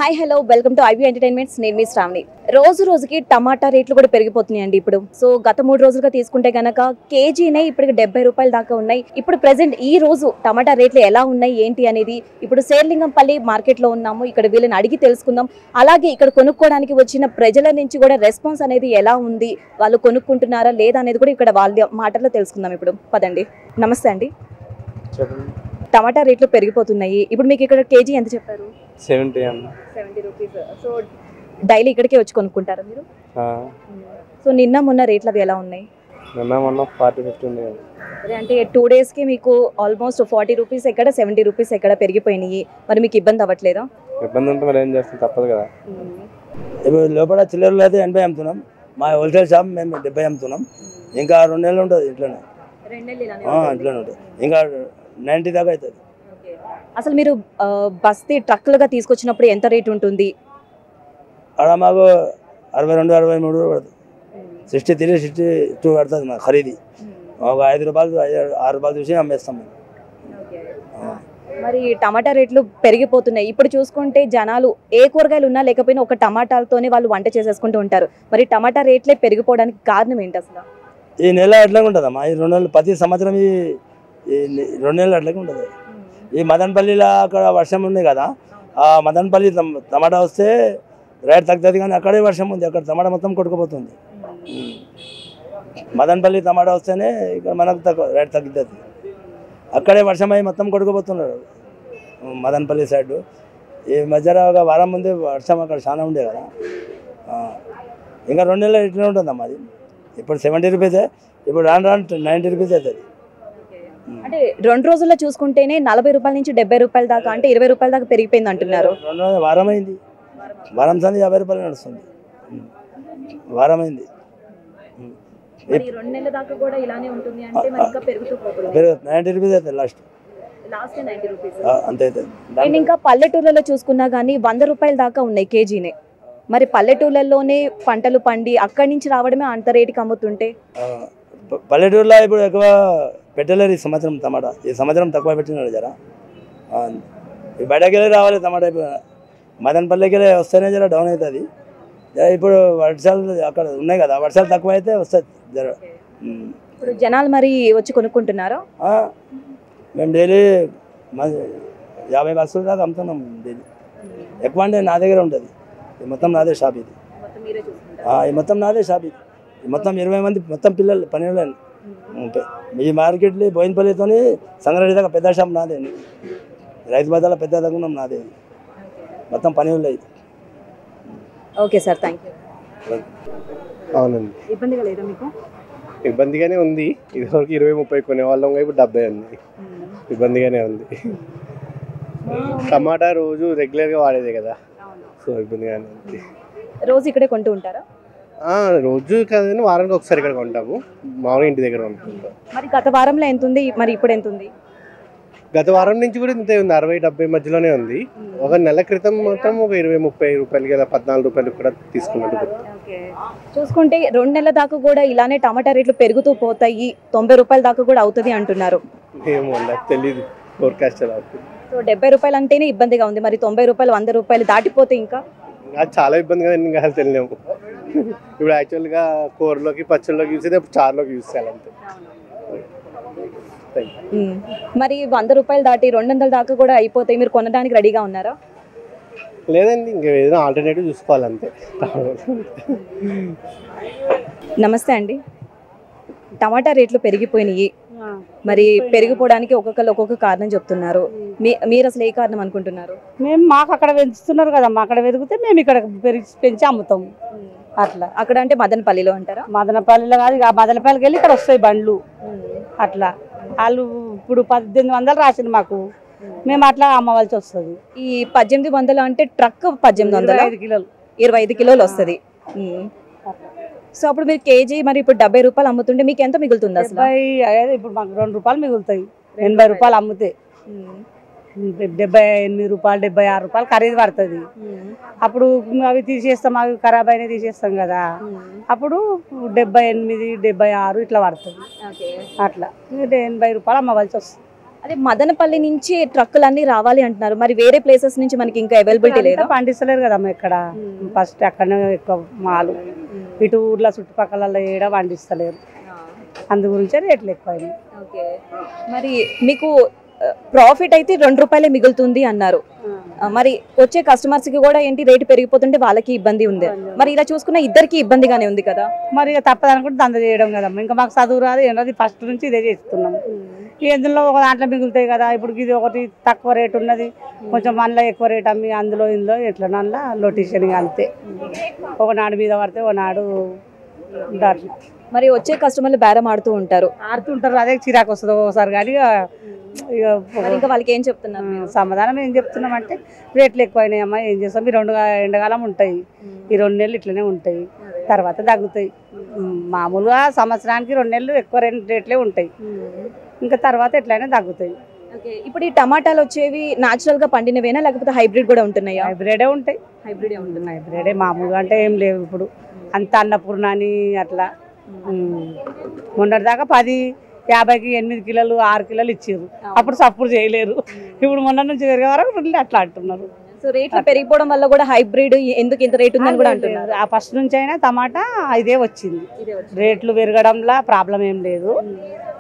Hi hello welcome to IB entertainments. నేను మీ శ్రావణి. రోజు రోజుకి టమాటా రేట్లు కూడా పెరిగిపోతున్నాయండి. ఇప్పుడు సో గత 3 రోజులుగా తీసుకుంటే గనక కేజీనే ఇప్పటికి 70 రూపాయల దాకా ఉన్నాయి. ఇప్పుడు ప్రెసెంట్ ఈ రోజు టమాటా రేట్లు ఎలా ఉన్నాయి ఏంటి అనేది ఇప్పుడు శేర్లింగంపల్లి మార్కెట్లో ఉన్నాము. ఇక్కడ వీళ్ళని అడిగి తెలుసుకుందాం. అలాగే ఇక్కడ కొనుక్కోవడానికి వచ్చిన ప్రజల నుంచి కూడా రెస్పాన్స్ అనేది ఎలా ఉంది, వాళ్ళు కొనుక్కుంటున్నారా లేదా అనేది కూడా ఇక్కడ వాళ్ళ మాటల్లో తెలుసుకుందాం. ఇప్పుడు పదండి. నమస్తే అండి. టమాటా రేట్లు పెరిగిపోతున్నాయి. ఇప్పుడు మీకు ఇక్కడ కేజీ ఎంత చెప్పారు? 70 రూపీస్. సో డైలీ ఇక్కడికే వచ్చి కొనుక్కుంటారా మీరు? సో నిన్న మొన్న రేట్లు అవి ఎలా ఉన్నాయి? నిన్న మొన్న 40-50 ఉన్నాయి. అంటే 2 డేస్కి మీకు ఆల్మోస్ట్ 40 రూపీస్ ఎక్కడ 70 రూపీస్ ఎక్కడ పెరిగిపోయినాయి. మరి మీకు ఇబ్బంది అవ్వట్లేదా? ఇబ్బంది ఉంటే మరి ఏం చేస్తాం, తప్పదు కదా. ఇప్పుడు లోపల చిల్లరలో అయితే 80 అమ్ముతున్నాం. మా హోల్సేల్ షాప్ మేము 70 అమ్ముతున్నాం. ఇంకా 2 నెలలు ఉంటుంది ఇంట్లోనే, ఇంట్లోనే ఉంటుంది. ఇంకా 90 దాకా అవుతుంది. అసలు మీరు బస్తీ ట్రక్కులుగా తీసుకొచ్చినప్పుడు ఎంత రేట్ ఉంటుంది? అక్కడ మాకు 62-63 పడుతుంది. 63-62 పడుతుంది మాకు ఖరీది. ఒక 5 రూపాయలు 6 రూపాయలు చూసి అమ్మేస్తాం మేము. మరి టమాటా రేట్లు పెరిగిపోతున్నాయి. ఇప్పుడు చూసుకుంటే జనాలు ఏ కూరగాయలు ఉన్నా లేకపోయినా ఒక టమాటాలతోనే వాళ్ళు వంట చేసేసుకుంటూ ఉంటారు. మరి టమాటా రేట్లే పెరిగిపోవడానికి కారణం ఏంటి అసలు? ఈ నెల అట్లాగే ఉంటుందమ్మా. ఈ 2 నెలలు ప్రతి సంవత్సరం ఈ 2 నెలలు అట్లాగే ఉంటుంది. ఈ మదనపల్లిలో అక్కడ వర్షం ఉంది కదా, ఆ మదనపల్లి టమాటా వస్తే రేట్ తగ్గుతుంది. కానీ అక్కడే వర్షం ఉంది, అక్కడ టమాటా మొత్తం కొట్టుకుపోతుంది. మదనపల్లి టమాటా వస్తేనే ఇక్కడ మనకు రేట్ తగ్గుతుంది. అక్కడే వర్షం అయ్యి మొత్తం కొట్టుకుపోతున్నారు మదనపల్లి సైడ్. ఈ మధ్యలో ఒక వారం ముందు వర్షం అక్కడ చాలా ఉండే కదా. ఇంకా 2 నెలలు ఇట్లా ఉంటుందమ్మా. అది ఇప్పుడు 70 రూపీసే, ఇప్పుడు రాను 90 రూపీస్ అవుతుంది. అంటే 2 రోజుల్లో చూసుకుంటేనే 40 రూపాయల నుంచి 70 రూపాయల దాకా, అంటే 20 రూపాయల దాకా పెరిగిపోయింది అంటున్నారు. వారం అయింది, వారం సంది 50 రూపాయలు నడుస్తుంది. వారం అయింది. 2 నెలల దాకా కూడా ఇలానే ఉంటుంది అంటే మరి ఇంకా పెరుగుతూ పోతుంది. 90 రూపీస్ అవుతుంది లాస్ట్ 90 రూపీస్ అంతే అవుతుంది. అండ్ ఇంకా పల్లెటూర్లలో చూసుకున్నా కానీ 100 రూపాయల దాకా ఉన్నాయి కేజీనే. మరి పల్లెటూర్లలోనే పంటలు పండి అక్కడి నుంచి రావడమే అంత రేటుకి అమ్ముతుంటే, పల్లెటూరులో ఇప్పుడు ఎక్కువ పెట్టలేరు ఈ సంవత్సరం టమాటా. ఈ సంవత్సరం తక్కువ పెట్టినారు జర. బయటకి వెళ్ళి రావాలి టమాటా. ఇప్పుడు మదనపల్లికి వెళ్ళి వస్తేనే జర డౌన్ అవుతుంది. ఇప్పుడు వర్షాలు అక్కడ ఉన్నాయి కదా, వర్షాలు తక్కువ అయితే వస్తుంది జర. ఇప్పుడు జనాలు మరి వచ్చి కొనుక్కుంటున్నారా? మేము డైలీ 50 బాక్సుల దాకా అమ్ముతున్నాం డైలీ. ఎక్కువ అంటే నా దగ్గర ఉంటుంది. ఇది మొత్తం నాదే షాప్. ఇది ఈ మొత్తం నాదే షాప్. ఇది మొత్తం 20 మంది మొత్తం పిల్లలు పని. ఈ మార్కెట్లో బోయినపల్లితో సంగారెడ్డి దాకా పెద్ద షాప్ నాదే. రైతు బజార్లో పెద్ద దగ్గర నాదే. మొత్తం పని ఉన్నాయి. Okay sir, thank you. అవునండి. ఇబ్బందిగా లేదా మీకు? ఇబ్బందిగానే ఉంది. ఇదివరకు 20-30 కొనేవాళ్ళం, ఇప్పుడు 70 ఉంది. ఇబ్బందిగానే ఉంది. టమాటా రోజు రెగ్యులర్గా వాడేదే కదా, సో ఇబ్బందిగానే ఉంది. రోజు ఇక్కడే కొంటూ ఉంటారా? రోజు కాదని వారానికి ఒకసారి ఇక్కడ కొంటాము. మామూలుగా ఇంటి దగ్గర కొనుక్కుంటాం. మరి గత వారంలో ఎంత ఉంది, మరి ఇప్పుడు ఎంత ఉంది? గత వారం నుంచి కూడా ఇంతే ఉంది, 60-70 మధ్యలోనే ఉంది. ఒక నెల క్రితం మాత్రం ఒక 20-30 రూపాయలకి లేదా 14 రూపాయలు కూడా తీసుకున్నట్టు. చూసుకుంటే 2 నెలల దాకా కూడా ఇలానే టమాటా రేట్లు పెరుగుతూ పోతాయి, 90 రూపాయల దాకా కూడా అవుతుంది అంటున్నారు. ఏమో నాకు తెలీదు, ఫోర్కాస్ట్ ఎలా అవుతుంది. సో 70 రూపాయలు అంటేనే ఇబ్బందిగా ఉంది. మరి 90 రూపాయలు 100 రూపాయలు దాటిపోతే ఇంకా చాలా ఇబ్బందిగా ఇంకా తెలియము. ఇప్పుడు యాక్చువల్గా కూరలోకి పచ్చళ్ళలోకి యూస్ అయితే చారులోకి యూస్ చేయాలి అంతే. మరి 100 రూపాయలు దాటి 200 దాకా కూడా అయిపోతాయి. మీరు కొనడానికి రెడీగా ఉన్నారా? లేదండి, ఇంకా ఏదైనా ఆల్టర్నేటివ్ చూసుకోవాలి అంతే. నమస్తే అండి. టమాటా రేట్లు పెరిగిపోయినాయి. మరి పెరిగిపోవడానికి ఒక్కొక్క కారణం చెప్తున్నారు. మీరు అసలు ఏ కారణం అనుకుంటున్నారు? మేము మాకు అక్కడ పెంచుతున్నారు కదా, మా అక్కడ పెరిగితే మేము ఇక్కడ పెంచి అమ్ముతాం. అట్లా అక్కడ అంటే మదనపల్లిలో అంటారా? మదనపల్లిలో కాదు, ఇక మదనపల్లికి వెళ్ళి ఇక్కడ వస్తాయి బండ్లు. అట్లా వాళ్ళు ఇప్పుడు 1800 రాసింది మాకు, మేము అట్లా అమ్మవలసి వస్తుంది. ఈ 1800 అంటే ట్రక్ 1800 కిలోలు 25 కిలోలు వస్తుంది. సో అప్పుడు మీరు కేజీ మరి ఇప్పుడు 70 రూపాయలు అమ్ముతుంటే మీకు ఎంత మిగులుతుంది అసలు? ఇప్పుడు మాకు 2 రూపాయలు మిగులుతాయి. 80 రూపాయలు అమ్ముతే 78 రూపాయలు 76 రూపాయలు ఖరీదు పడుతుంది. అప్పుడు అవి తీసేస్తాం, అవి ఖరాబ్ అయినా తీసేస్తాం కదా, అప్పుడు 78, 76 ఇట్లా పడుతుంది. అట్లా 80 రూపాయలు అమ్మవలసి వస్తుంది. అదే మదనపల్లి నుంచి ట్రక్కులన్నీ రావాలి అంటున్నారు, మరి వేరే ప్లేసెస్ నుంచి మనకి ఇంకా అవైలబిలిటీ లేదా? పండిస్తలేరు కదమ్మా ఇక్కడ, ఫస్ట్ అక్కడనే ఎక్కువ మాలు, ఇటు ఊర్ల చుట్టుపక్కల ఏడ పండిస్తలేరు, అందు గురించే రేట్లు ఎక్కువైనాయి. ఓకే, మరి మీకు ప్రాఫిట్ అయితే ₹2 మిగులుతుంది అన్నారు, మరి వచ్చే కస్టమర్స్ కి కూడా ఏంటి రేటు పెరిగిపోతుంటే వాళ్ళకి ఇబ్బంది ఉంది, మరి ఇలా చూసుకున్న ఇద్దరికి ఇబ్బందిగానే ఉంది కదా? మరి ఇక తప్పదనుకుంటే దంద చేయడం కదమ్మా, ఇంకా మాకు చదువు రాదు ఏం రాదు, ఫస్ట్ నుంచి ఇదే చేస్తున్నాము. ఎందులో ఒక దాంట్లో మిగులుతాయి కదా, ఇప్పుడు ఇది ఒకటి తక్కువ రేటు ఉన్నది, కొంచెం అందులో ఎక్కువ రేట్ అమ్మి అందులో ఇందులో ఎట్లా నల్ల లొటేషన్ అంతే, ఒకనాడు మీద పడితే ఒకనాడు దాంట్లో. మరి వచ్చే కస్టమర్లు బేరం ఆడుతూ ఉంటారు, ఆడుతుంటారు, అదే చిరాకు వస్తుంది ఒకసారి. కానీ ఇంకా వాళ్ళకి ఏం చెప్తున్నారు? సమాధానం ఏం చెప్తున్నాం అంటే రేట్లు ఎక్కువైనాయి అమ్మా, ఏం చేస్తాం, ఈ ఎండకాలం ఉంటాయి, ఈ 2 నెలలు ఇట్లనే ఉంటాయి, తర్వాత తగ్గుతాయి. మామూలుగా సంవత్సరానికి 2 నెలలు ఎక్కువ రేట్లే ఉంటాయి, ఇంకా తర్వాత ఎట్లయినా తగ్గుతాయి. ఇప్పుడు ఈ టమాటాలు వచ్చేవి నాచురల్ గా పండినవేనా లేకపోతే హైబ్రిడ్ కూడా ఉంటున్నాయా? హైబ్రిడే ఉంటాయి, హైబ్రిడ్ ఉంటున్నాయి. హైబ్రిడే, మామూలుగా అంటే ఏం లేవు ఇప్పుడు, అంత అన్నపూర్ణ అని అట్లా. మొన్నటిదాకా 10, 50కి 8 కిలోలు 6 కిలోలు ఇచ్చారు, అప్పుడు సపోర్ట్ చేయలేరు. ఇప్పుడు మొన్న నుంచి పెరిగే వరకు అట్లా అంటున్నారు. సో రేట్లు పెరిగిపోవడం వల్ల కూడా హైబ్రిడ్ ఎందుకు ఇంత రేట్ ఉందని కూడా అంటున్నారు. ఆ ఫస్ట్ నుంచి అయినా టమాటా ఇదే వచ్చింది, రేట్లు పెరగడంలో ప్రాబ్లం ఏం లేదు.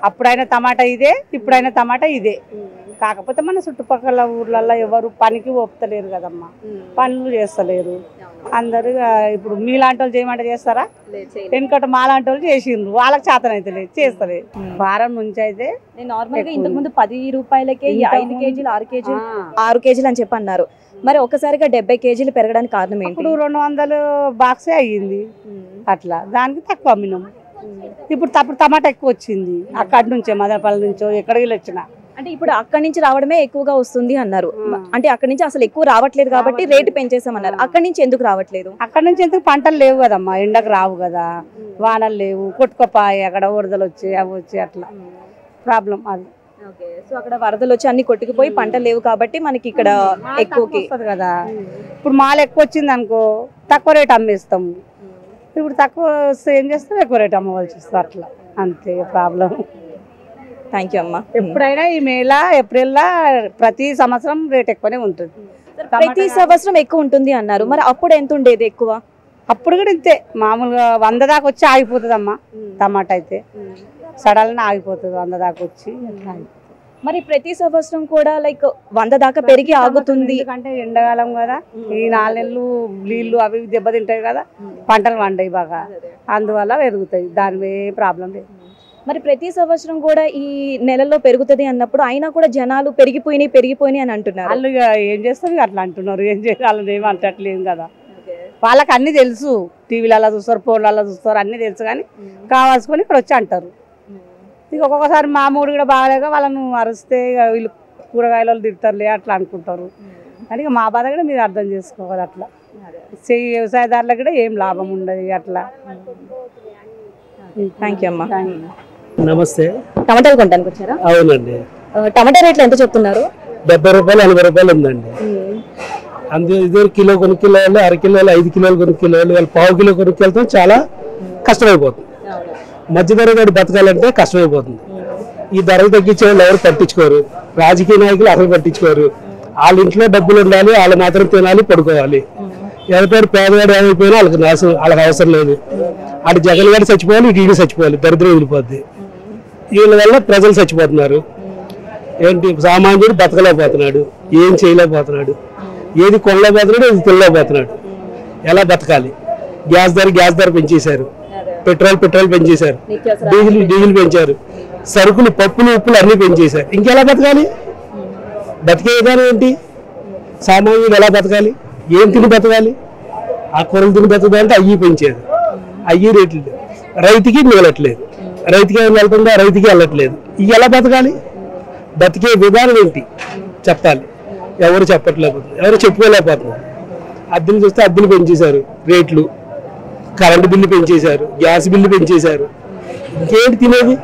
అప్పుడైనా టమాటా ఇదే, ఇప్పుడైనా టమాటా ఇదే. కాకపోతే మన చుట్టుపక్కల ఊర్లలో ఎవరు పనికి ఒప్పుతలేరు కదమ్మా, పనులు చేస్తలేరు అందరు. ఇప్పుడు మీలాంటి వాళ్ళు చేయమంటే చేస్తారా? వెనుకట మాలాంటి వాళ్ళు చేసిండ్రు, వాళ్ళకి చేతన అయితే లేదు, చేస్తలేదు. వారం నుంచి అయితే నార్మల్ గా ఇంతకు ముందు ₹10కే 5 కేజీలు 6 కేజీలు అని చెప్పి అన్నారు, మరి ఒకసారిగా 70 కేజీలు పెరగడానికి కారణం ఏంటి? ఇప్పుడు 200 బాక్సే అయ్యింది, అట్లా దానికి తక్కువ అమ్మినాం. ఇప్పుడు టమాటా ఎక్కువ వచ్చింది, అక్కడి నుంచే మదనపల్లి నుంచో ఎక్కడికి వచ్చినా. అంటే ఇప్పుడు అక్కడి నుంచి రావడమే ఎక్కువగా వస్తుంది అన్నారు, అంటే అక్కడి నుంచి అసలు ఎక్కువ రావట్లేదు కాబట్టి రేటు పెంచేసామన్నారు. అక్కడి నుంచి ఎందుకు రావట్లేదు? అక్కడి నుంచి ఎందుకు, పంటలు లేవు కదమ్మా, ఎండకు రావు కదా, వానలు లేవు, కొట్టుకోపాయి అక్కడ వరదలు వచ్చి అవి వచ్చి అట్లా ప్రాబ్లం అది. సో అక్కడ వరదలు వచ్చి అన్ని కొట్టుకుపోయి పంటలు లేవు కాబట్టి మనకి ఇక్కడ ఎక్కువకి వస్తుంది కదా. ఇప్పుడు మాల్ ఎక్కువ వచ్చింది అనుకో తక్కువ రేటు అమ్మేస్తాము, ఇప్పుడు తక్కువ వస్తే ఏం చేస్తాం, ఎక్కువ రేటు అమ్మవలసి వస్తుంది, అట్లా అంతే ప్రాబ్లం. థ్యాంక్ యూ అమ్మా. ఎప్పుడైనా ఈ మేలా ఏప్రిల్లా ప్రతి సంవత్సరం రేట్ ఎక్కువనే ఉంటుంది. ప్రతి సంవత్సరం ఎక్కువ ఉంటుంది అన్నారు, మరి అప్పుడు ఎంత ఉండేది ఎక్కువ? అప్పుడు కూడా ఇంతే, మామూలుగా 100 దాకా వచ్చి ఆగిపోతుంది అమ్మా, టమాటా అయితే సడన్ ఆగిపోతుంది, 100 దాకా వచ్చి మరి ప్రతి సంవత్సరం కూడా లైక్ 100 దాకా పెరిగి ఆగుతుంది, ఎందుకంటే ఎండాకాలం కదా, ఈ 4 నెలలు నీళ్లు అవి దెబ్బతింటాయి కదా, పంటలు వండాయి బాగా, అందువల్ల పెరుగుతాయి, దాని ప్రాబ్లం లేదు. మరి ప్రతి సంవత్సరం కూడా ఈ నెలలో పెరుగుతుంది అన్నప్పుడు అయినా కూడా జనాలు పెరిగిపోయినాయి అని అంటున్నారు. వాళ్ళు ఏం చేస్తారు, అట్లా అంటున్నారు, ఏం చేయాలి, వాళ్ళని ఏమంటే అట్లేదు కదా. వాళ్ళకి అన్ని తెలుసు, టీవీలలో చూస్తారు, ఫోన్లలో చూస్తారు, అన్ని తెలుసు, కానీ కావాల్సుకొని ఇక్కడ వచ్చి అంటారు. ఇక ఒక్కొక్కసారి మా మూడు కూడా బాగాలేక వాళ్ళను అరిస్తే వీళ్ళు కూరగాయలు తిడతారులే అట్లా అనుకుంటారు, కానీ మా బాధ కూడా మీరు అర్థం చేసుకోవాలి. అట్లా వ్యవసాయదారులకు కూడా ఏం లాభం ఉండదు అట్లా. థ్యాంక్ యూ అమ్మా. నమస్తే. టమాటాలు కొనడానికి వచ్చారా? అవునండి. టమాటా రేట్లు ఎంత చెప్తున్నారు? ₹70, ₹80 ఉందండి. అందులో ఇదే కిలో కొనుక్కిలోళ్ళు, 1/2 కిలోలు, 5 కిలోలు కొనుక్కిలోళ్ళు, వాళ్ళు 1/2 కిలో కొనుక్కెళ్తాం, చాలా కష్టమైపోతుంది. మధ్యధర గడి బతకాలంటే కష్టమైపోతుంది. ఈ ధరలు తగ్గించే వాళ్ళు ఎవరు పట్టించుకోరు, రాజకీయ నాయకులు అసలు పట్టించుకోరు. వాళ్ళ ఇంట్లో డబ్బులు ఉండాలి, వాళ్ళు మాత్రం తినాలి, పడుకోవాలి. ఎవరిపేరు పేదవాడు ఏమైపోయినా వాళ్ళకి అవసరం లేదు. అటు జగన్ గారు చచ్చిపోవాలి, ఇటు చచ్చిపోవాలి, దరిద్రం వదిలిపోద్ది. వీళ్ళ వల్ల ప్రజలు చచ్చిపోతున్నారు. ఏంటి, సామాన్యుడు బతకలేకపోతున్నాడు, ఏం చేయలేకపోతున్నాడు, ఏది కొనలేకపోతున్నాడు, ఏది తినలేకపోతున్నాడు. ఎలా బతకాలి? గ్యాస్ ధర పెంచేశారు, పెట్రోల్ పెంచేశారు, డీజిల్ పెంచారు, సరుకులు, పప్పులు, ఉప్పులు అన్ని పెంచేశారు. ఇంకెలా బతకాలి? బతికే విధానం ఏంటి? సామాన్యుడు ఎలా బతకాలి? ఏం తిని బతకాలి? ఆ కూరలు తిని బతకాలంటే అయ్యి పెంచారు, అయ్యి రేట్లు. రైతుకి మిగలట్లేదు, రైతుకి ఏమైనా వెళ్తుందా? రైతుకి వెళ్ళట్లేదు. ఇవి ఎలా బతకాలి? బతికే విధానం ఏంటి చెప్పాలి. ఎవరు చెప్పట్లేకపోతున్నారు, ఎవరు చెప్పుకోలేకపోతున్నారు. అద్దెలు చూస్తే అద్దెలు పెంచేశారు, రేట్లు, కరెంటు బిల్లు పెంచేశారు, గ్యాస్ బిల్లు పెంచేశారు. ఇంకేంటి తినేది?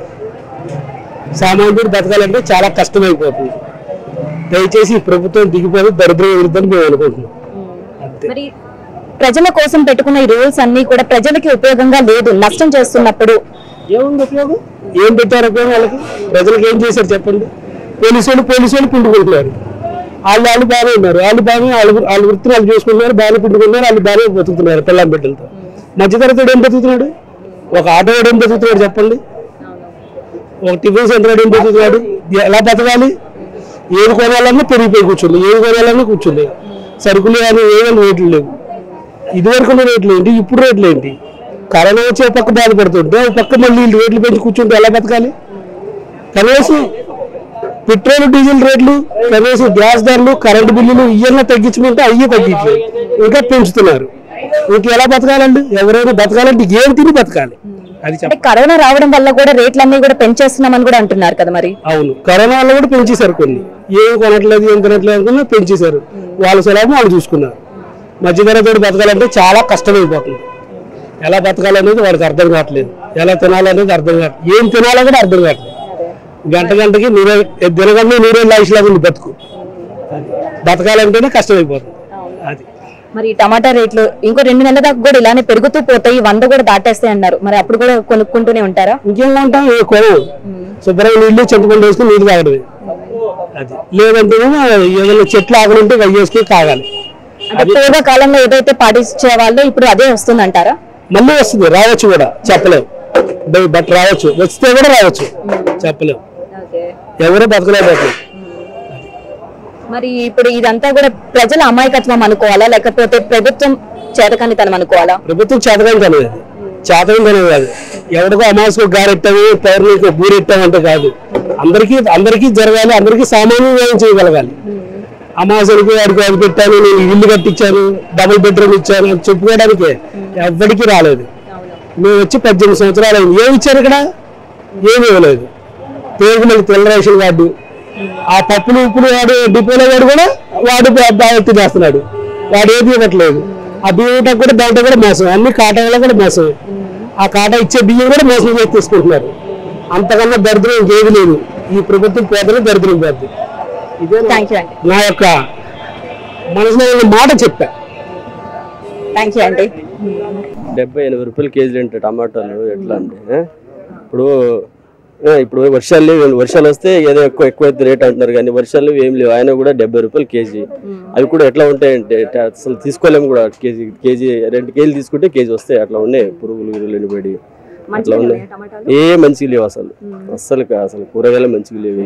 సామాన్యుడు బతకాలంటే చాలా కష్టమైపోతుంది. దయచేసి ప్రభుత్వం దిగిపోయి దరిద్రం ఎదురుద్దని మేము అనుకుంటున్నాం. మరి ప్రజల కోసం పెట్టుకున్న ఈ రూల్స్ అన్ని కూడా ప్రజలకి ఉపయోగంగా లేదు, నష్టం చేస్తున్నప్పుడు ఏముంది ఉపయోగం? ఏం పెట్టారు ఉపయోగం వాళ్ళకి? ప్రజలకు ఏం చేశారు చెప్పండి? పోలీసు వాళ్ళు పిండుకుంటున్నారు. వాళ్ళు బాగానే ఉన్నారు, వాళ్ళ వృత్తిని వాళ్ళు చేసుకుంటున్నారు, బాగానే పిండుకుంటున్నారు, వాళ్ళు బాగానే బతుకుతున్నారు పిల్లం బిడ్డలతో. మధ్యతరగతి ఏం బతుకుతున్నాడు? ఒక ఆటో వాడు ఏం బతుకుతున్నాడు చెప్పండి? ఒక టిఫిన్ సెంటర్ వాడు ఏం బతుకుతున్నాడు? ఎలా బతకాలి? ఏది కొనాలన్నా పెరిగిపోయి కూర్చుంది, ఏది కొనాలన్నా కూర్చుంది. సరుకులు కానీ ఏమైనా రేట్లు లేవు. ఇదివరకు రేట్లు ఏంటి, ఇప్పుడు రేట్లు ఏంటి? కరోనా వచ్చి ఒక పక్క బాధపడుతుంటే ఒక పక్క మళ్ళీ రేట్లు పెంచి కూర్చుంటే ఎలా బతకాలి? కనీసం పెట్రోల్ డీజిల్ రేట్లు, కనీసం గ్యాస్ ధరలు, కరెంటు బిల్లులు ఇవన్నీ తగ్గించమంటే అయ్యే తగ్గించలేదు, ఇంకా పెంచుతున్నారు. ఇంకా ఎలా బతకాలండి? ఎవరైనా బతకాలంటే ఏం తిని బతకాలి? అది కరోనా రావడం వల్ల కూడా రేట్లన్నీ కూడా పెంచేస్తున్నామని కూడా అంటున్నారు కదా మరి. అవును, కరోనా వల్ల కూడా పెంచేశారు. కొన్ని ఏం కొనట్లేదు ఏం తినట్లేదు అనుకున్నా పెంచేశారు. వాళ్ళ సెలవు వాళ్ళు చూసుకున్నారు. మధ్యతరగతి బతకాలంటే చాలా కష్టమైపోతుంది. ఎలా బతకాలనేది వాడికి అర్థం కావట్లేదు, ఎలా తినాలనేది అర్థం కావట్లేదు, ఏం తినాలో కూడా అర్థం కావట్లేదు. గంటకి దినగంట 100 లక్షలు ఉంది బతుకు. బతకాలంటేనే కష్టమైపోతుంది. అది మరి టమాటా రేట్లు ఇంకో 2 నెలల దాకా కూడా ఇలానే పెరుగుతూ పోతాయి, 100 కూడా దాటేస్తాయి అన్నారు. మరి అప్పుడు కూడా కొనుక్కుంటూనే ఉంటారా? ఇంకేం కొంటాం? కొనవు. శుభ్రంగా నీళ్లు చింతపండు వేసుకుని నీళ్ళు తాగడమే. అది లేదంటే ఏదైనా చెట్లు ఆకులుంటే వేసుకుని తాగాలి. పూర్వకాలంలో ఏదైతే పాటించే వాళ్ళు ఇప్పుడు అదే వస్తుంది అంటారా? మళ్ళీ వస్తుంది, రావచ్చు కూడా చెప్పలేము. బట్ రావచ్చు, వస్తే కూడా రావచ్చు, చెప్పలేము. ఎవరో బతకలేకపోతుంది. మరి ఇప్పుడు ఇదంతా కూడా ప్రజల అమాయకత్వం అనుకోవాలా, లేకపోతే ప్రభుత్వం చేతకానితనం అనుకోవాలా? ప్రభుత్వం చేతకానితనం కాదు. ఎవరికో అమావాస్యకు గారెట్టాము, పౌర్ణమికి బూరెట్టామంటే కాదు. అందరికీ జరగాలి, అందరికీ సామాన్యంగా చేయగలగాలి. అమావాస్యకి వాడికి అది పెట్టాను, నేను ఇల్లు కట్టించాను, డబుల్ బెడ్రూమ్ ఇచ్చాను అని చెప్పుకోవడానికి ఎవరికి రాలేదు. మేము వచ్చి 18 సంవత్సరాలు అయింది. ఏమి ఇచ్చారు ఇక్కడ? ఏమి ఇవ్వలేదు. పేరుకు తెల్ల రేషన్ కార్డు, ఆ పప్పులు ఉప్పులు వాడు డిపోలో వాడు కూడా వాడు బాగా చేస్తున్నాడు, వాడు ఏది ఇవ్వట్లేదు. ఆ బియ్యం కూడా దాంట్లో కూడా మోసం, అన్ని కాటాలో కూడా మోసం. ఆ కాటా ఇచ్చే బియ్యం కూడా మోసం చేసి తీసుకుంటున్నారు. అంతకన్నా దరిద్రం ఇంకేది లేదు. ఈ ప్రభుత్వం పేదలు దరిద్రం పేద. ఇదే నా యొక్క మనసులో ఉన్న మాట చెప్పా. థ్యాంక్ యూ అండి. 70-80 రూపాయలు కేజీ అంటే టమాటాలు ఎట్లా అంటే ఇప్పుడు వర్షాలు వస్తే ఏదో ఎక్కువ రేట్ అంటున్నారు, కానీ వర్షాలు ఏం లేవు. ఆయన కూడా 70 రూపాయలు కేజీ. అవి కూడా ఎట్లా ఉంటాయంటే అసలు తీసుకోలేము కూడా. కేజీ 2 కేజీలు తీసుకుంటే కేజీ వస్తాయి. అట్లా ఉన్నాయి, పురుగులు గిరుగులు పడి అట్లా ఉన్నాయి. ఏ మంచిగా లేవు అసలు కూరగాయలు మంచిగా లేవు.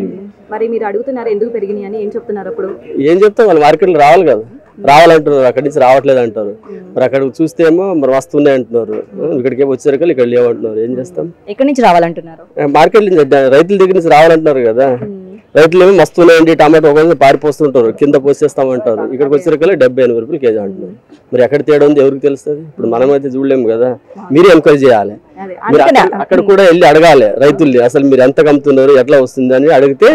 మరి మీరు అడుగుతున్నారు ఎందుకు పెరిగినాయి అని, ఏం చెప్తున్నారు? అప్పుడు ఏం చెప్తాం, వాళ్ళు మార్కెట్లో రావాలి కదా, రావాలంటున్నారు, అక్కడి నుంచి రావట్లేదు అంటారు. మరి అక్కడ చూస్తేమో మరి వస్తున్నాయి అంటున్నారు, ఇక్కడికి వచ్చారు ఇక్కడ లేవంటున్నారు. ఏం చేస్తాం? ఎక్కడి నుంచి రావాలంటున్నారు? మార్కెట్ నుంచి రైతుల దగ్గర నుంచి రావాలంటున్నారు కదా. రైతులు ఏమో మస్తున్నాయండి, టమాటో ఒక పారిపోస్తుంటారు, కింద పోసేస్తామంటారు. ఇక్కడికి వచ్చేసరికి 70-80 రూపాయలు కేజీ అంటున్నారు. మరి ఎక్కడ తేడా ఉంది ఎవరికి తెలుస్తుంది? ఇప్పుడు మనం అయితే చూడలేము కదా. మీరే ఎంకరేజ్ చేయాలి. మీరు అక్కడ కూడా వెళ్ళి అడగాలి రైతుల్ని, అసలు మీరు ఎంత కమ్ముతున్నారు, ఎట్లా వస్తుంది అని అడిగితే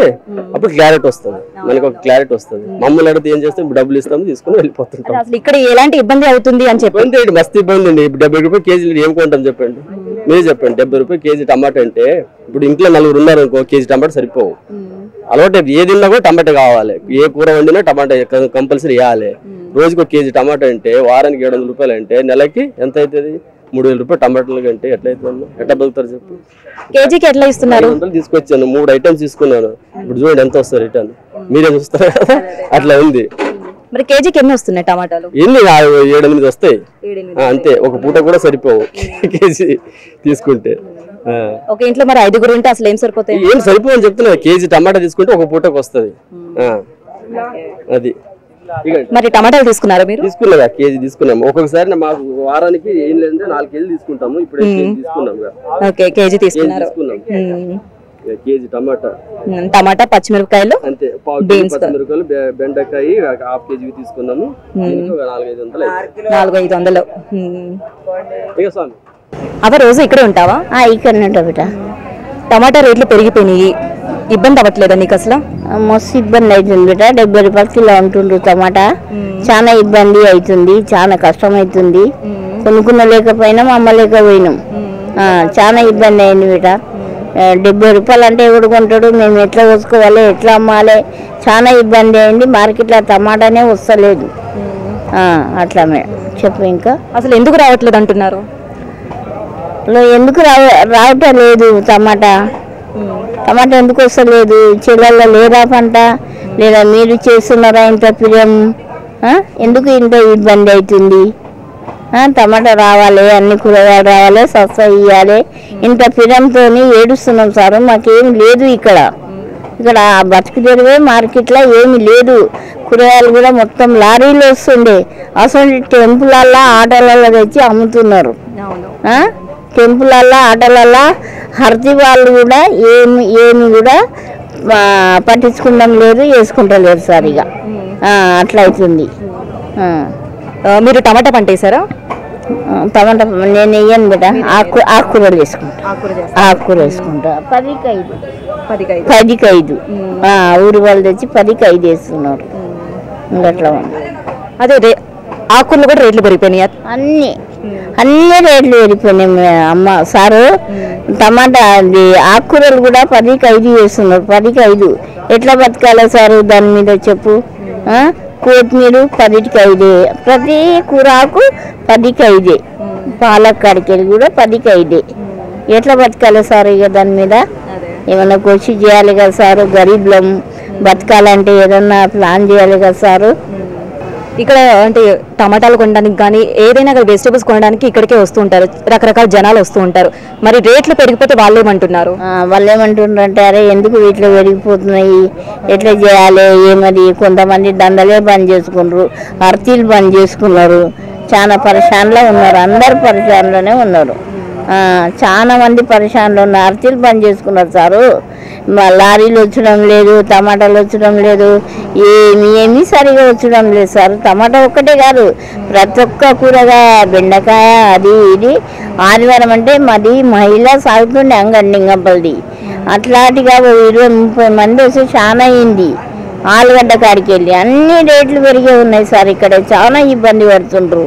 అప్పుడు క్లారిటీ వస్తుంది, మనకు ఒక క్లారిటీ వస్తుంది. మమ్మల్ని అడిగితే ఏం చేస్తాం, డబ్బులు ఇస్తాము తీసుకుని వెళ్ళిపోతుంటాం. ఇక్కడ ఎలాంటి ఇబ్బంది అవుతుంది అని చెప్పండి. మస్తు ఇబ్బంది అండి. 70 రూపాయలు కేజీ ఏం కొంటాం చెప్పండి, మీరే చెప్పండి. 70 రూపాయలు కేజీ టమాటా అంటే ఇప్పుడు ఇంట్లో 4 ఉన్నారు అనుకో, కేజీ టమాటా సరిపోవు. అలవాటు ఏది ఉన్నా కూడా టమాటా కావాలి. ఏ కూర వండినా టమాటా కంపల్సరీ వేయాలి. రోజుకి 1 కేజీ టమాటా అంటే వారానికి 700 రూపాయలు అంటే నెలకి ఎంత అవుతుంది? 3000 రూపాయలు టమాటాలు కంటే ఎట్లా అవుతుంది? ఎట్లా బతుకుతారు చెప్పు? కేజీకి ఎట్లా ఇస్తున్నారు? 500 తీసుకొచ్చాను, 3 ఐటమ్స్ తీసుకున్నాను. ఇప్పుడు చూడండి ఎంత వస్తుంది రిటర్న్, మీరే చూస్తారు కదా. అట్లా ఉంది. మరి కేజీకి ఎన్ని వస్తున్నాయి టమాటాలు? ఎన్ని 7-8 వస్తాయి అంతే. ఒక పూట కూడా సరిపోవు కేజీ తీసుకుంటే. ఒక ఇంట్లో మరి 5గురు ఉంటే అసలు ఏం సరిపోతాయి? ఏం సరిపోవని చెప్తున్నా. కేజీ టమాటా తీసుకుంటే ఒక పూటకు వస్తుంది. అది మరి టమాటాలు తీసుకున్నారా మీరు? తీసుకున్నా, కేజీ తీసుకున్నాము. ఒక్కొక్కసారి మాకు వారానికి ఏం లేదంటే 4 కేజీలు తీసుకుంటాము. ఇప్పుడు తీసుకున్నాము. కేజీ తీసుకున్నారు. కేజీ టమాటా, పచ్చిమిరపకాయలు అంతే. పచ్చిమిరపకాయలు, బెండకాయ 1/2 కేజీ తీసుకున్నాము. 400-500. ఇక స్వామి అవ రోజు ఇక్కడే ఉంటావా? ఇక్కడనే ఉంటా బిడ్డ. టమాటా రేట్లు పెరిగిపోయినాయి, ఇబ్బంది అవ్వట్లేదా నీకు అసలు? మస్తు ఇబ్బంది అవుతుంది బిడ్డ. 70 రూపాయలు కిలో ఉంటుండ్రు టమాటా. చాలా ఇబ్బంది అవుతుంది, చాలా కష్టం అవుతుంది. కొనుక్కున్న లేకపోయినా అమ్మలేకపోయినాం. చాలా ఇబ్బంది అయింది బిడ్డ. 70 రూపాయలు అంటే ఎవడు కొంటాడు? మేము ఎట్లా కోసుకోవాలి, ఎట్లా అమ్మాలి? చాలా ఇబ్బంది అయింది. మార్కెట్లో టమాటానే వస్తలేదు. అట్లా మేడం చెప్పు. ఇంకా అసలు ఎందుకు రావట్లేదు అంటున్నారు? ఎందుకు రావటం లేదు టమాటా? టమాటా ఎందుకు వస్తలేదు? చెల్లెల్లో లేదా పంట, లేదా మీరు చేస్తున్నారా ఇంత ప్రియం? ఎందుకు ఇంత ఇబ్బంది అవుతుంది? టమాటా రావాలి, అన్ని కూరగాయలు రావాలి, సస్తా ఇవ్వాలి. ఇంత ప్రియంతో ఏడుస్తున్నాం సార్. మాకేం లేదు ఇక్కడ బతుకు తెరివే మార్కెట్లో ఏమి లేదు. కూరగాయలు కూడా మొత్తం లారీలు వస్తుండే. అసలు టెంపులల్లో ఆటోలలో తెచ్చి అమ్ముతున్నారు. టెంపులల్లో ఆటోలలో హర్తి వాళ్ళు కూడా ఏమి కూడా పట్టించుకుంటాం లేదు, వేసుకుంటలేరు సార్. ఇక అట్లా అవుతుంది. మీరు టమాటా పంట వేసారా? టమాటా నేను వేయను బిడ్డ. ఆకుకూరలు వేసుకుంటా. ఆకుకూర వేసుకుంటా. 10కి 5 ఊరి వాళ్ళు తెచ్చి 10కి 5 వేస్తున్నారు. ఇంకట్లా ఉంది. అదే ఆకుకూరలు కూడా రేట్లు పెరిగిపోయినాయి. అన్ని రేట్లు పెరిగిపోయినాయి అమ్మ సారు. టమాటా ఆకుకూరలు కూడా 10కి 5 వేస్తున్నారు. 10కి 5 ఎట్లా బతకాలి సారు? దాని మీద చెప్పు. కొత్తిమీర 10కి 5, ప్రతి కూరాకు 10కి 5, పాలక్కడికి కూడా 10కి 5. ఎట్లా బతకాలి సార్? ఇక దాని మీద ఏమన్నా కోసి చేయాలి కదా సారు. గరీబ్లం బతకాలంటే ఏదన్నా ప్లాన్ చేయాలి కదా సారు. ఇక్కడ అంటే టమాటాలు కొనడానికి కానీ ఏదైనా వెజిటేబుల్స్ కొనడానికి ఇక్కడికే వస్తూ ఉంటారు, రకరకాల జనాలు వస్తూ ఉంటారు. మరి రేట్లు పెరిగిపోతే వాళ్ళు ఏమంటున్నారు అంటే అరే ఎందుకు వీటిలో పెరిగిపోతున్నాయి, ఎట్లా చేయాలి ఏమది? కొంతమంది దండలే బంద్ చేసుకున్నారు, అర్తీలు బంద్ చేసుకున్నారు. చాలా పరిశాన్లో ఉన్నారు. అందరు పరిశాన్లోనే ఉన్నారు. చాలా మంది పరిశాన్లో ఉన్నారు. అర్తీలు బంద్ చేసుకున్నారు సారు. లారీలు వచ్చడం లేదు, టమాటాలు వచ్చడం లేదు, ఏమీ సరిగా వచ్చడం లేదు సార్. టమాటా ఒక్కటే కాదు, ప్రతి ఒక్క కూరగా బెండకాయ అది ఇది. ఆదివారం అంటే మాది మహిళ సాగుతుండే అంగడి ఇంగంపల్ది. అట్లాంటిగా 20-30 మంది వస్తే చాలా అయింది. ఆలుగడ్డ కాడికి వెళ్ళి అన్ని రేట్లు పెరిగే ఉన్నాయి సార్. ఇక్కడ చాలా ఇబ్బంది పడుతుండ్రు.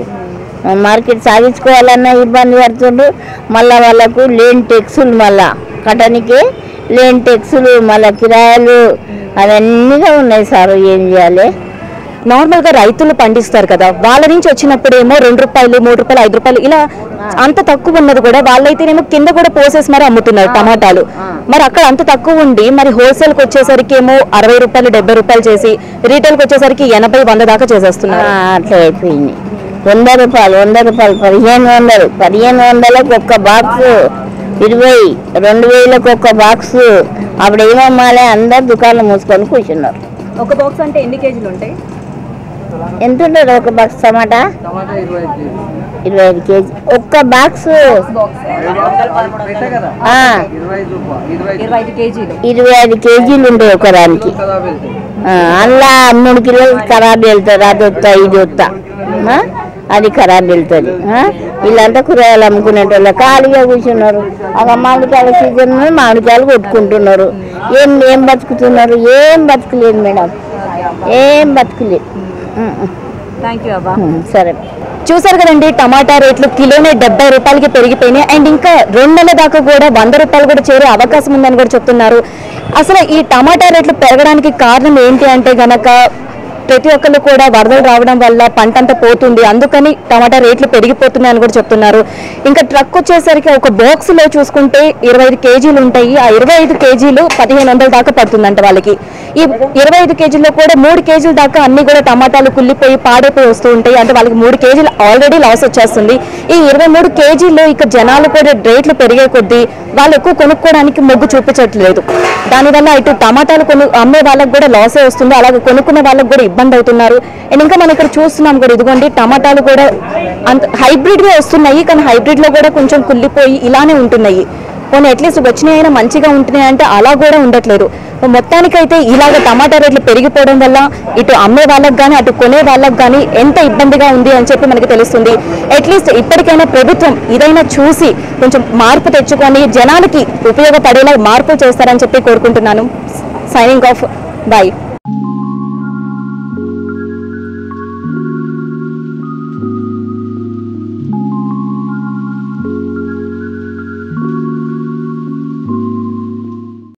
మార్కెట్ సాగించుకోవాలన్నా ఇబ్బంది పడుతుండ్రు. మళ్ళీ వాళ్ళకు లేని టెక్సులు, మళ్ళా కటనికి లేని టెక్సులు, మళ్ళీ కిరాయాలు అవన్నీగా ఉన్నాయి సార్. ఏం చేయాలి? నార్మల్గా రైతులు పండిస్తారు కదా, వాళ్ళ నుంచి వచ్చినప్పుడేమో 2 రూపాయలు 3 రూపాయలు 5 రూపాయలు ఇలా అంత తక్కువ ఉన్నది కూడా వాళ్ళైతేనేమో కింద కూడా పోసేసి మరి అమ్ముతున్నారు టమాటాలు. మరి అక్కడ అంత తక్కువ ఉండి మరి హోల్సేల్కి వచ్చేసరికి ఏమో 60 రూపాయలు 70 రూపాయలు చేసి రీటైల్కి వచ్చేసరికి 80-100 దాకా చేసేస్తున్నారు. అట్లా అయిపోయింది. 100 రూపాయలు 1500లకు ఒక్క బాక్స్, 20,000లకు ఒక్క బాక్స్. అప్పుడు ఏమమ్మాలి? అందరు దుకాణం మూసుకొని కూర్చున్నారు. ఒక బాక్స్ అంటే ఎన్ని కేజీలు ఉంటాయి? ఎంత ఉంటుంది ఒక బాక్స్ టమాటా? 25 కేజీ ఒక్క బాక్స్. 25 కేజీలు ఉంటాయి ఒక దానికి. అందులో 3 కిలోలు ఖరాబ్ వెళ్తుంది. అది వస్తా ఇది వస్తా, అది ఖరాబ్ వెళ్తుంది. వీళ్ళంతా కూరగాయలు అమ్ముకునేటోళ్ళు ఖాళీగా కూర్చున్నారు. ఒక మామిడికాయల సీజన్ మామిడికాయలు కొట్టుకుంటున్నారు. ఏం బతుకుతున్నారు? ఏం బతుకులేదు మేడం, ఏం బతుకులేదు. సరే, చూసారు కదండి, టమాటా రేట్లు కిలోనే 70 రూపాయలకి పెరిగిపోయినాయి. అండ్ ఇంకా 2 నెలల దాకా కూడా 100 రూపాయలు కూడా చేరే అవకాశం ఉందని కూడా చెప్తున్నారు. అసలు ఈ టమాటా రేట్లు పెరగడానికి కారణం ఏంటి అంటే గనక ప్రతి ఒక్కళ్ళు కూడా వరదలు రావడం వల్ల పంట అంతా పోతుంది, అందుకని టమాటా రేట్లు పెరిగిపోతున్నాయి అని కూడా చెప్తున్నారు. ఇంకా ట్రక్ వచ్చేసరికి ఒక బాక్స్లో చూసుకుంటే 25 కేజీలు ఉంటాయి. ఆ 25 కేజీలు 1500 దాకా పడుతుందంట వాళ్ళకి. ఈ 25 కేజీల్లో కూడా 3 కేజీల దాకా అన్ని కూడా టమాటాలు కుళ్ళిపోయి పాడైపోయి వస్తూ ఉంటాయి. అంటే వాళ్ళకి 3 కేజీలు ఆల్రెడీ లాస్ వచ్చేస్తుంది. ఈ 23 కేజీల్లో ఇక జనాలు కూడా రేట్లు పెరిగే కొద్దీ వాళ్ళు ఎక్కువ కొనుక్కోవడానికి మొగ్గు చూపించట్లేదు. దానివల్ల ఇటు టమాటాలు అమ్మే వాళ్ళకి కూడా లాసే వస్తుంది, అలాగే కొనుక్కునే వాళ్ళకి కూడా ఇబ్బంది అవుతున్నారు. అండ్ ఇంకా మనం ఇక్కడ చూస్తున్నాం కూడా, ఇదిగోండి టమాటాలు కూడా అంత హైబ్రిడ్గా వస్తున్నాయి, కానీ హైబ్రిడ్లో కూడా కొంచెం కుళ్ళిపోయి ఇలానే ఉంటున్నాయి. కొన్ని అట్లీస్ట్ వచ్చినాయైనా మంచిగా ఉంటున్నాయి అంటే అలా కూడా ఉండట్లేదు. మొత్తానికైతే ఇలాగ టమాటా రేట్లు పెరిగిపోవడం వల్ల ఇటు అమ్మే వాళ్ళకి కానీ అటు కొనే వాళ్ళకి కానీ ఎంత ఇబ్బందిగా ఉంది అని చెప్పి మనకి తెలుస్తుంది. అట్లీస్ట్ ఇప్పటికైనా ప్రభుత్వం ఇదైనా చూసి కొంచెం మార్పు తెచ్చుకొని జనాలకి ఉపయోగపడేలా మార్పులు చేస్తారని చెప్పి కోరుకుంటున్నాను. Signing off, bye.